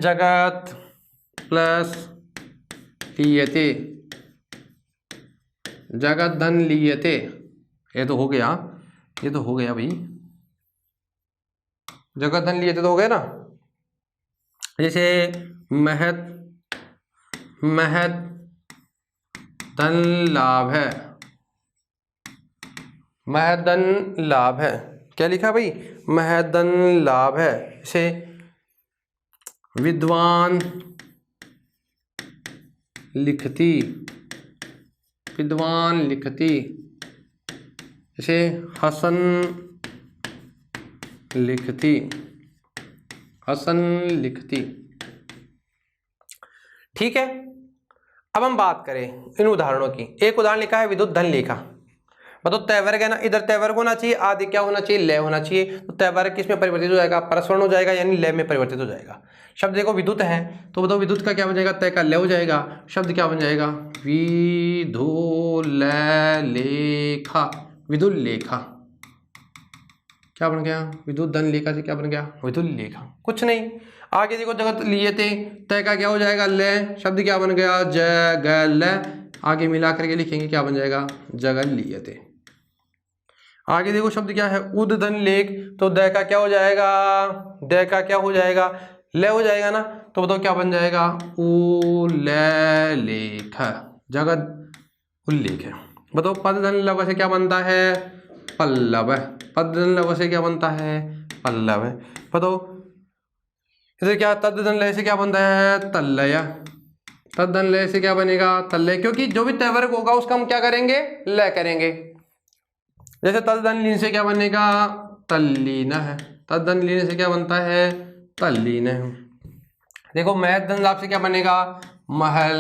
जगत प्लस लीयते, जगत धन लीयते, ये तो हो गया, ये तो हो गया भाई, जगत धन लीयते तो हो गया ना। जैसे महत धन लाभ है, महत धन लाभ है, क्या लिखा भाई, महत धन लाभ है। जैसे विद्वान लिखती, विद्वान लिखती, जैसे हसन लिखती, हसन लिखती। ठीक है, अब हम बात करें इन उदाहरणों की। एक उदाहरण लिखा है विद्युत धन लेखा, मतलब तैवर्ग है ना, इधर तैवर्ग होना चाहिए, आदि क्या होना चाहिए, लय होना चाहिए। तो तैवर्ग किस में परिवर्तित हो जाएगा, परस्वर्ण हो जाएगा, यानी लय में परिवर्तित हो जाएगा। शब्द देखो विद्युत है, तो बताओ विद्युत का क्या बन जाएगा, तय का लय हो जाएगा। शब्द क्या बन जाएगा, विधुलेखा, विदुल लेखा, क्या बन गया, विद्युत धन लेखा से क्या बन गया, विदुल लेखा, कुछ नहीं। आगे देखो जगत लिए थे, तय का क्या हो जाएगा, लय, शब्द क्या बन गया, जगल, आगे मिला करके लिखेंगे क्या बन जाएगा, जगल लिए थे। आगे देखो शब्द क्या है, उद धन लेख, तो द का क्या हो जाएगा, द का क्या हो जाएगा, लय हो जाएगा ना। तो बताओ क्या बन जाएगा, उल्लेख, जगत उल्लेख है। बताओ पद धन लव से क्या बनता है, पल्लव, पद धन लव से क्या बनता है, पल्लव। बताओ इधर क्या, तद धन लय से क्या बनता है, तल्लय, तद धन लय से क्या बनेगा, तल्लय, क्योंकि जो भी तैवर्ग होगा उसका हम क्या करेंगे, लय करेंगे। जैसे तद धन लीन से क्या बनेगा, तल्लीन है, तद धन लीन से क्या बनता है, तल्लीन है। देखो महत धन लाभ से क्या बनेगा, महल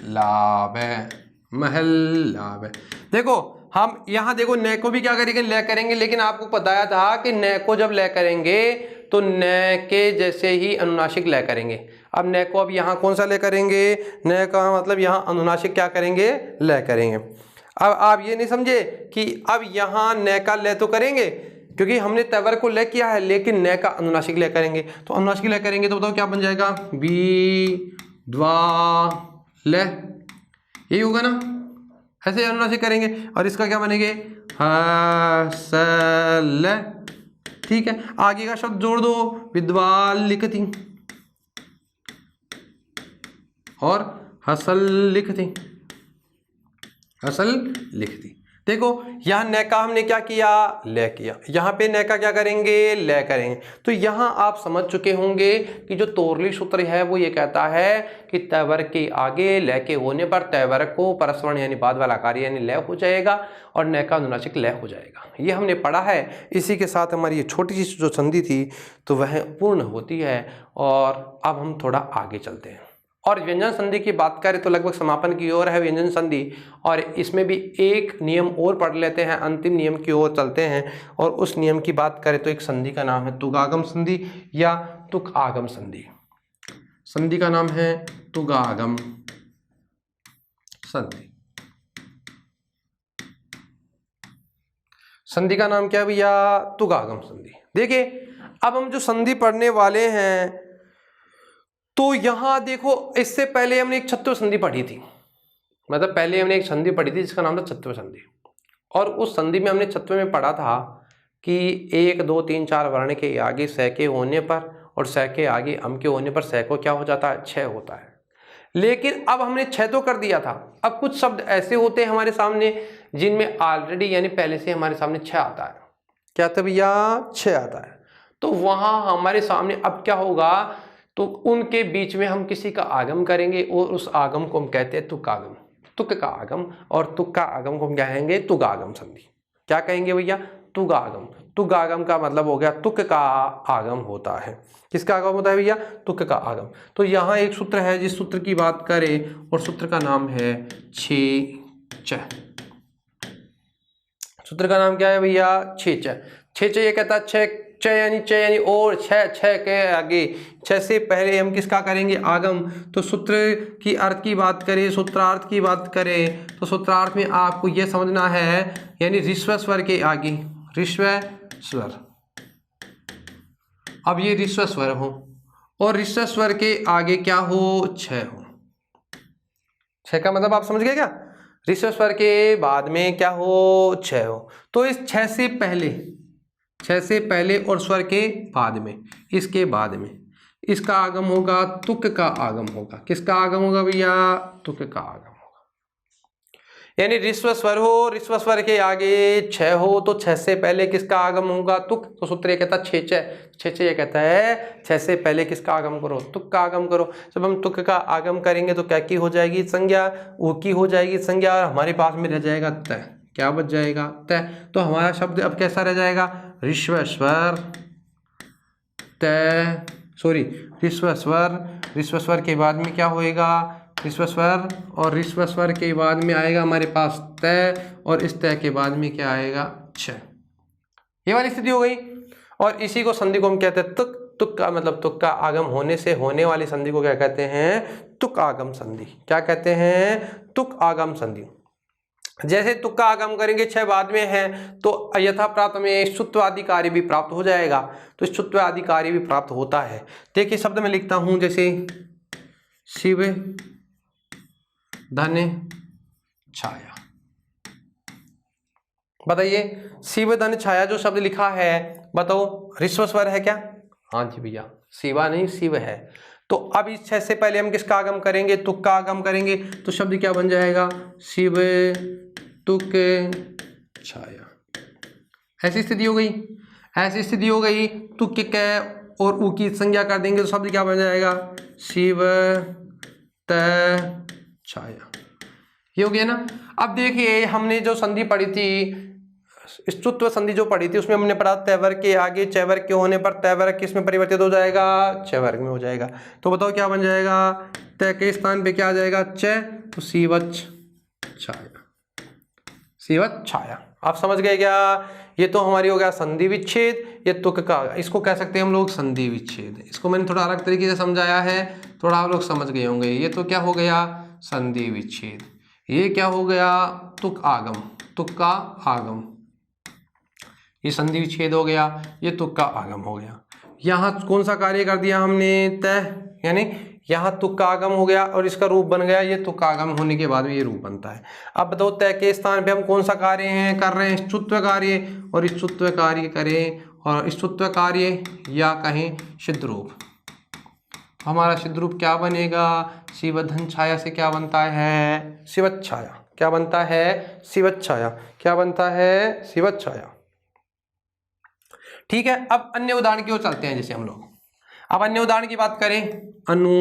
लाभ है, महल लाभ है। देखो हम यहाँ देखो न को भी क्या करेंगे, लय करेंगे, लेकिन आपको बताया था कि न को जब लय करेंगे तो न के जैसे ही अनुनासिक लय करेंगे। अब न को अब यहाँ कौन सा लय करेंगे, न का मतलब यहाँ अनुनासिक क्या करेंगे, लय करेंगे। अब आप ये नहीं समझे कि अब यहाँ न का लय तो करेंगे, क्योंकि हमने तैवर को ले किया है, लेकिन न का अनुनासिक ले करेंगे, तो अनुनासिक ले करेंगे तो बताओ क्या बन जाएगा, बी द्वा ले, यही होगा ना। ऐसे अनुनासिक करेंगे और इसका क्या बनेंगे, हसल, ठीक है। आगे का शब्द जोड़ दो, विद्वान लिखती और हसल लिखती, हसल लिखती। देखो यहाँ न का हमने क्या किया, ले किया, यहाँ पे न का क्या करेंगे, ले करेंगे। तो यहाँ आप समझ चुके होंगे कि जो तोरली सूत्र है वो ये कहता है कि तैवर के आगे ले के होने पर तैवर को परस्वर्ण यानी बाद वाला कार्य यानी ले हो जाएगा और न का अनुनासिक ले हो जाएगा। ये हमने पढ़ा है। इसी के साथ हमारी ये छोटी सी जो संधि थी तो वह पूर्ण होती है। और अब हम थोड़ा आगे चलते हैं और व्यंजन संधि की बात करें तो लगभग समापन की ओर है व्यंजन संधि। और इसमें भी एक नियम और पढ़ लेते हैं, अंतिम नियम की ओर चलते हैं। और उस नियम की बात करें तो एक संधि का नाम है तुगागम संधि या तुक आगम संधि। संधि का नाम है तुगागम संधि। संधि का नाम क्या है भैया, तुगागम संधि। देखिए अब हम जो संधि पढ़ने वाले हैं तो यहां देखो, इससे पहले हमने एक छत्व संधि पढ़ी थी, मतलब पहले हमने एक संधि पढ़ी थी जिसका नाम था छत्व संधि। और उस संधि में हमने छत्व में पढ़ा था कि 1 2 3 4 वर्ण के आगे स के होने पर और स के आगे अम के होने पर स को क्या हो जाता है, क्षय होता है। लेकिन अब हमने क्षय तो कर दिया था, अब कुछ शब्द ऐसे होते हैं हमारे सामने जिनमें ऑलरेडी यानी पहले से हमारे सामने क्षय आता है। क्या था भैया, क्षय आता है। तो वहां हमारे सामने अब क्या होगा, तो उनके बीच में हम किसी का आगम करेंगे और उस आगम को हम कहते हैं तुक आगम, तुक का आगम। और तुक का आगम को हम क्या कहेंगे, तुगागम संधि। क्या कहेंगे भैया, तुगागम। तुगागम का मतलब हो गया तुक का आगम होता है। किसका आगम होता है भैया, तुक का आगम। तो यहाँ एक सूत्र है जिस सूत्र की बात करें और सूत्र का नाम है छेच। सूत्र का नाम क्या है भैया, छेच। छेच ये कहता है छ यानी और छह के आगे छह से पहले हम किसका करेंगे, आगम। तो सूत्र की अर्थ की बात करें, सूत्रार्थ की बात करें तो सूत्रार्थ में आपको यह समझना है यानी ऋस्व स्वर के आगे, ऋस्व स्वर। अब ये ऋस्व स्वर हो और ऋस्व स्वर के आगे क्या हो, छह हो। छह का मतलब आप समझ गए क्या, ऋस्व स्वर के बाद में क्या हो, छह हो। तो इस छह से पहले, छह से पहले और स्वर के बाद में, इसके बाद में इसका आगम होगा, तुक का आगम होगा। किसका आगम होगा भैया, तुक का आगम होगा। यानी ऋस्व स्वर हो, ऋस्व स्वर के आगे छह हो तो छह से पहले किसका आगम होगा, तुक। तो सूत्र ये कहता है छेच। छेच ये कहता है छह से पहले किसका आगम करो, तुक का आगम करो। जब हम तुक का आगम करेंगे तो क्या की हो जाएगी, संज्ञा। ऊ की हो जाएगी संज्ञा और हमारे पास में रह जाएगा तय। क्या बच जाएगा, तय। तो हमारा शब्द अब कैसा रह जाएगा, ऋस्व स्वर तय, सॉरी ऋस्व स्वर। ऋस्व स्वर के बाद में क्या होएगा, ऋस्व स्वर। और ऋस्व स्वर के बाद में आएगा हमारे पास तय और इस तय के बाद में क्या आएगा, छह। ये वाली स्थिति हो गई। और इसी को संधि को हम कहते हैं तुक। तुक का मतलब तुक का आगम होने से होने वाली संधि को क्या कहते हैं, तुक आगम संधि। क्या कहते हैं, तुक आगम संधि। जैसे तुक का आगम करेंगे छह बाद में है तो यथा प्राप्त में शुत्वादि कार्य भी प्राप्त हो जाएगा। तो शुत्वादि कार्य भी प्राप्त होता है। देखिए शब्द में लिखता हूं, जैसे शिव धन छाया। बताइए शिव धन छाया जो शब्द लिखा है, बताओ ऋस्व स्वर है क्या, हाँ जी भैया, शिवा नहीं शिव है। तो अब इस छह से पहले हम किसका आगम करेंगे, तुक का आगम करेंगे। तो शब्द क्या बन जाएगा, शिव तुक छाया। ऐसी स्थिति हो गई, ऐसी स्थिति हो गई। तुक के और ऊ की संज्ञा कर देंगे तो शब्द क्या बन जाएगा, शिव त छाया। ये हो गया ना। अब देखिए हमने जो संधि पढ़ी थी, स्तुत्व संधि जो पढ़ी थी उसमें हमने पढ़ा तैवर के आगे चैवर के होने पर तैवर किस में परिवर्तित हो जाएगा, चैवर्ग में हो जाएगा। तो बताओ क्या बन जाएगा, तय के स्थान पे क्या आ जाएगा, च। तो सीवच छाया, सीवच छाया। आप समझ गए क्या। ये तो हमारी हो गया संधि विच्छेद। ये तुक का, इसको कह सकते हैं हम लोग संधि विच्छेद। इसको मैंने थोड़ा अलग तरीके से समझाया है, थोड़ा आप लोग समझ गए होंगे। ये तो क्या हो गया, संधि विच्छेद। ये क्या हो गया, तुक आगम, तुक का आगम। ये संधि विच्छेद हो गया, ये तुक का आगम हो गया। यहाँ कौन सा कार्य कर दिया हमने, तय, यानी यहाँ तुक का आगम हो गया और इसका रूप बन गया, ये तुक का आगम होने के बाद में ये रूप बनता है। अब बताओ तय के स्थान पे हम कौन सा कार्य कर रहे हैं, स्तुत्व कार्य, और स्तुत्व कार्य करें, और स्तुत्व कार्य या कहें सिद्ध रूप। हमारा सिद्ध रूप क्या बनेगा, शिवधन छाया से क्या बनता है, शिवत छाया। क्या बनता है, शिवत छाया। क्या बनता है, शिवत छाया। ठीक है, अब अन्य उदाहरण की ओर चलते हैं। जैसे हम लोग अब अन्य उदाहरण की बात करें, अनु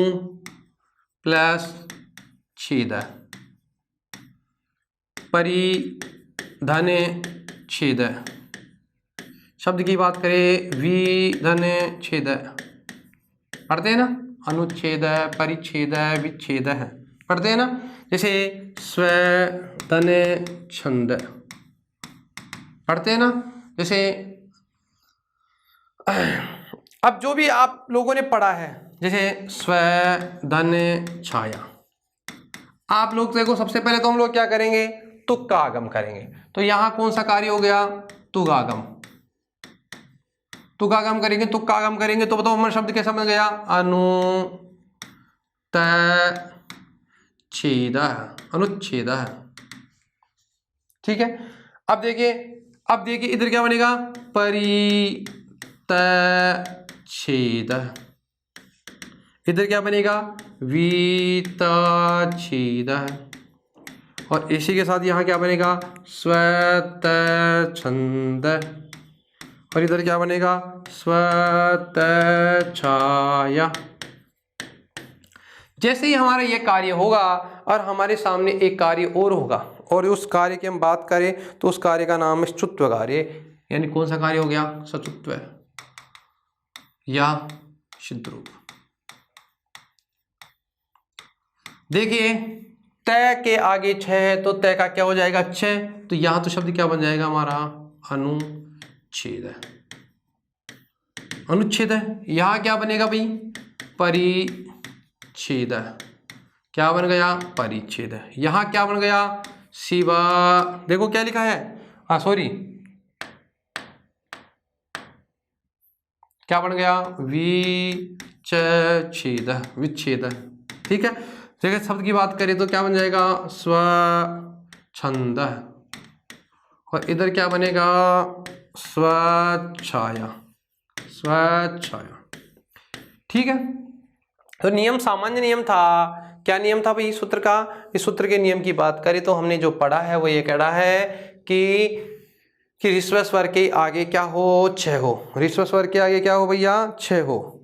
प्लस छेद, परिधन छेद, शब्द की बात करें विधन छेद, पढ़ते हैं ना, अनुच्छेद, परिच्छेद, विच्छेद है, पढ़ते हैं ना। जैसे स्वधन छंद, पढ़ते हैं ना। जैसे अब जो भी आप लोगों ने पढ़ा है, जैसे स्वधन छाया, आप लोग देखो सबसे पहले तो हम लोग क्या करेंगे, तुक का आगम करेंगे। तो यहाँ कौन सा कार्य हो गया, तुक आगम। तुक आगम करेंगे, तुक का आगम करेंगे, तो बताओ हमारा शब्द कैसा बन गया, अनुच्छेद, अनुच्छेद। ठीक है, अब देखिए इधर क्या बनेगा, परितच्छेद, इधर क्या बनेगा, वितच्छेद, और इसी के साथ यहाँ क्या बनेगा, स्वतच्छंद, और इधर क्या बनेगा, स्वतच्छाया। जैसे ही हमारा ये कार्य होगा और हमारे सामने एक कार्य और होगा, और उस कार्य की हम बात करें तो उस कार्य का नाम है स्तुत्व कार्य, यानी कौन सा कार्य हो गया, सतुत्व या सिद्ध रूप। देखिए तय के आगे छह है तो तय का क्या हो जाएगा, छह, तो यहां तो शब्द क्या बन जाएगा हमारा, अनुच्छेद। अनुच्छेद है, यहां क्या बनेगा भाई, परिच्छेद। क्या बन गया, परिच्छेद। यहां क्या बन गया, शिवा, देखो क्या लिखा है, सॉरी, क्या बन गया, विच्छेद, विच्छेद। ठीक है, देखिए शब्द की बात करें तो क्या बन जाएगा, स्वच्छंद, और इधर क्या बनेगा, स्वच्छाया, स्वच्छाया। ठीक है, तो नियम सामान्य नियम था। क्या नियम था भाई सूत्र का, इस सूत्र के नियम की बात करें तो हमने जो पढ़ा है वो ये कह रहा है कि ऋस्व स्वर के आगे क्या हो, छह हो। ऋस्व स्वर के आगे क्या हो भैया, छह हो।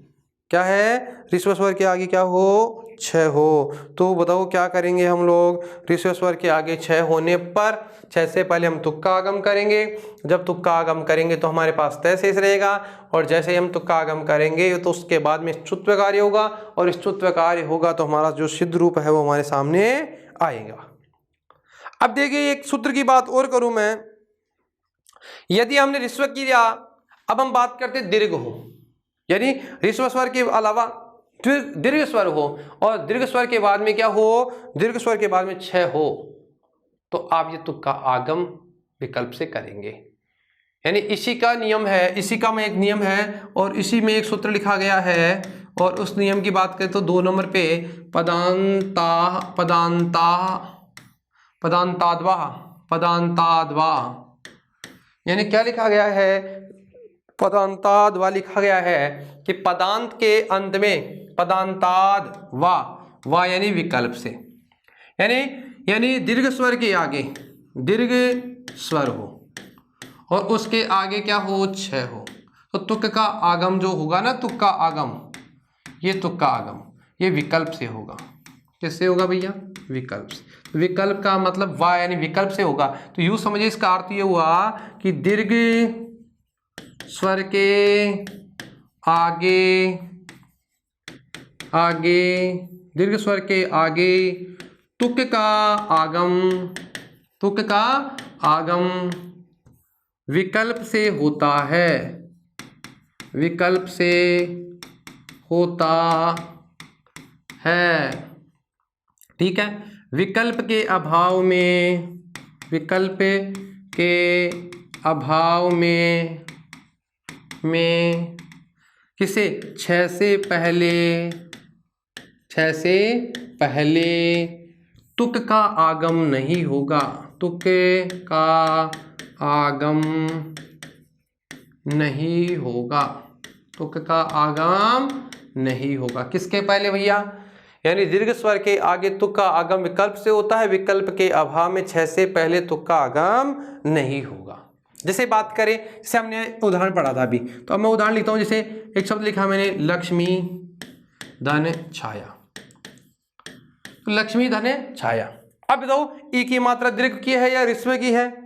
क्या है, ऋस्व स्वर के आगे क्या हो, छह हो। तो बताओ क्या करेंगे हम लोग, ऋस्व स्वर के आगे छह होने पर छह से पहले हम तुक का आगम करेंगे। जब तुक का आगम करेंगे तो हमारे पास तय शेष रहेगा, और जैसे ही हम तुक का आगम करेंगे तो उसके बाद में स्तुत्व कार्य होगा, और स्तुत्व कार्य होगा तो हमारा जो सिद्ध रूप है वो हमारे सामने आएगा। अब देखिए एक सूत्र की बात और करूं मैं, यदि हमने ऋस्व किया, अब हम बात करते दीर्घ हो, यानी ऋस्व स्वर के अलावा दीर्घ स्वर हो, और दीर्घ स्वर के बाद में क्या हो, दीर्घ स्वर के बाद में छह हो, तो आप ये तुक का आगम विकल्प से करेंगे। यानी इसी का नियम है, इसी का में एक नियम है, और इसी में एक सूत्र लिखा गया है। और उस नियम की बात करें तो 2 नंबर पे पदांताद्वा, यानी क्या लिखा गया है, पदांताद्वा लिखा गया है कि पदांत के अंत में पदांताद्वा यानी विकल्प से, यानी दीर्घ स्वर के आगे दीर्घ स्वर हो और उसके आगे क्या हो, छह हो, तो तुक का आगम जो होगा ना, तुक का आगम, ये तुक का आगम ये विकल्प से होगा। किससे होगा भैया, विकल्प से। विकल्प का मतलब वा यानी विकल्प से होगा। तो यूं समझिए, इसका अर्थ ये हुआ कि दीर्घ स्वर के आगे दीर्घ स्वर के आगे तुक का आगम विकल्प से होता है, विकल्प से होता है। ठीक है, विकल्प के अभाव में किसे 6 से पहले तुक का आगम नहीं होगा, तुक का आगम नहीं होगा, तुक का आगम नहीं होगा। किसके पहले भैया? यानी दीर्घ स्वर के आगे तुक का आगम विकल्प से होता है, विकल्प के अभाव में 6 से पहले तुक का आगम नहीं होगा। जैसे बात करें, जैसे हमने उदाहरण पढ़ा था अभी, तो अब मैं उदाहरण लिखता हूं। जैसे एक शब्द लिखा मैंने, लक्ष्मी धन छाया, लक्ष्मी धन छाया। अब बताओ ई की मात्रा दीर्घ की है या ह्रस्व की है?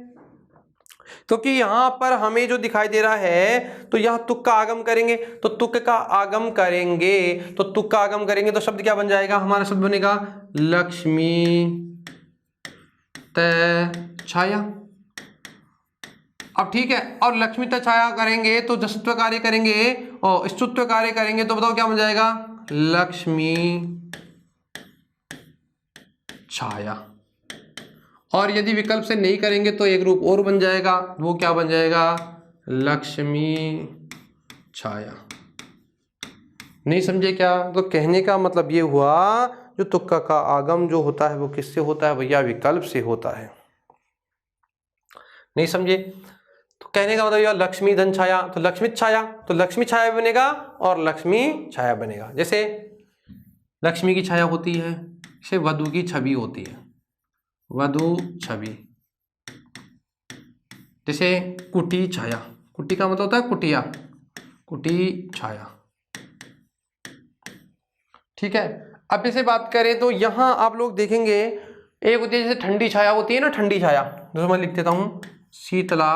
क्योंकि यहां पर हमें जो दिखाई दे रहा है, तो यहां तुक का आगम करेंगे, तो तुक का आगम करेंगे, तो तुक का आगम करेंगे तो शब्द क्या बन जाएगा? हमारा शब्द बनेगा लक्ष्मी त छाया। अब ठीक है, और लक्ष्मी त छाया करेंगे तो जसत्व कार्य करेंगे और स्तुत्व कार्य करेंगे, तो बताओ क्या बन जाएगा? लक्ष्मी छाया। और यदि विकल्प से नहीं करेंगे तो एक रूप और बन जाएगा, वो क्या बन जाएगा? लक्ष्मी छाया। नहीं समझे क्या? तो कहने का मतलब ये हुआ, जो तुक्का का आगम जो होता है वो किससे होता है भैया? विकल्प से होता है। नहीं समझे? तो कहने का मतलब यह लक्ष्मी धन छाया, तो लक्ष्मी छाया, तो लक्ष्मी छाया बनेगा और लक्ष्मी छाया बनेगा। जैसे लक्ष्मी की छाया होती है, जैसे वधु की छवि होती है, वधु छवि। जैसे कुटी छाया, कुटी का मतलब होता है कुटिया, कुटी छाया। ठीक है। अब इसे बात करें तो यहां आप लोग देखेंगे, एक होती है जैसे ठंडी छाया होती है ना, ठंडी छाया, तो मैं लिख देता हूं शीतला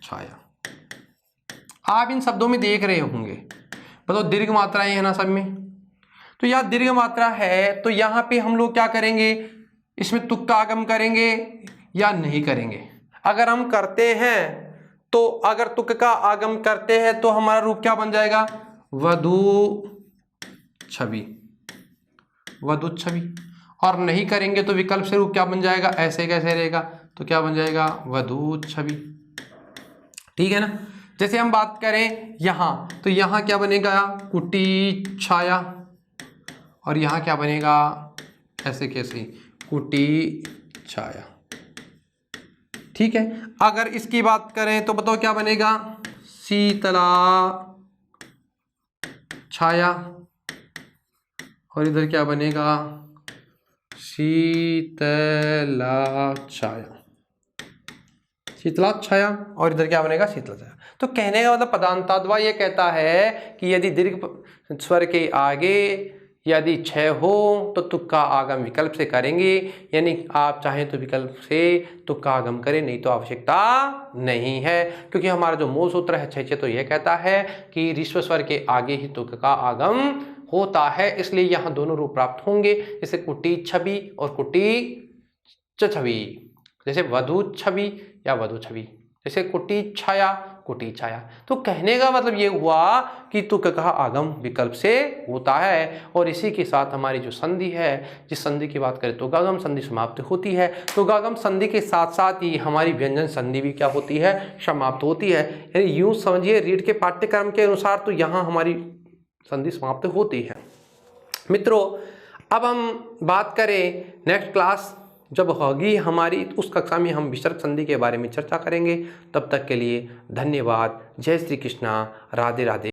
छाया। आप इन शब्दों में देख रहे होंगे, बताओ दीर्घ मात्राएं है ना सब में, तो यह दीर्घ मात्रा है, तो यहां पे हम लोग क्या करेंगे? इसमें तुक का आगम करेंगे या नहीं करेंगे? अगर हम करते हैं तो, अगर तुक का आगम करते हैं तो हमारा रूप क्या बन जाएगा? वधु छवि, वधु छवि। और नहीं करेंगे तो विकल्प से रूप क्या बन जाएगा? ऐसे कैसे रहेगा? तो क्या बन जाएगा? वधु छवि। ठीक है ना। जैसे हम बात करें यहां, तो यहां क्या बनेगा? कुटी छाया, और यहां क्या बनेगा? ऐसे कैसे? कुटी छाया। ठीक है। अगर इसकी बात करें तो बताओ क्या बनेगा? शीतला छाया, और इधर क्या बनेगा? शीतला छाया, शीतला छाया, और इधर क्या बनेगा? शीतला छाया। तो कहने का मतलब पदांताद्वा ये कहता है कि यदि दीर्घ स्वर के आगे यदि 6 हो तो तुक का आगम विकल्प से करेंगे, यानी आप चाहें तो विकल्प से तुक का आगम करें, नहीं तो आवश्यकता नहीं है। क्योंकि हमारा जो मूल सूत्र है 6 तो यह कहता है कि ऋस्व स्वर के आगे ही तुक का आगम होता है, इसलिए यहाँ दोनों रूप प्राप्त होंगे, जैसे कुटी छवि और कुटी छवि। जैसे वधु छवि या वधु छवि, जैसे कुटी छाया, कुटी छाया। तो कहने का मतलब ये हुआ कि तुक का आगम विकल्प से होता है। और इसी के साथ हमारी जो संधि है, जिस संधि की बात करें तो तुगागम संधि समाप्त होती है। तुगागम संधि के साथ साथ ही हमारी व्यंजन संधि भी क्या होती है? समाप्त होती है। यानी यूं समझिए, रीड के पाठ्यक्रम के अनुसार तो यहाँ हमारी संधि समाप्त होती है। मित्रों, अब हम बात करें नेक्स्ट क्लास जब होगी हमारी, उस कक्षा में हम विसर्ग संधि के बारे में चर्चा करेंगे। तब तक के लिए धन्यवाद। जय श्री कृष्णा, राधे राधे।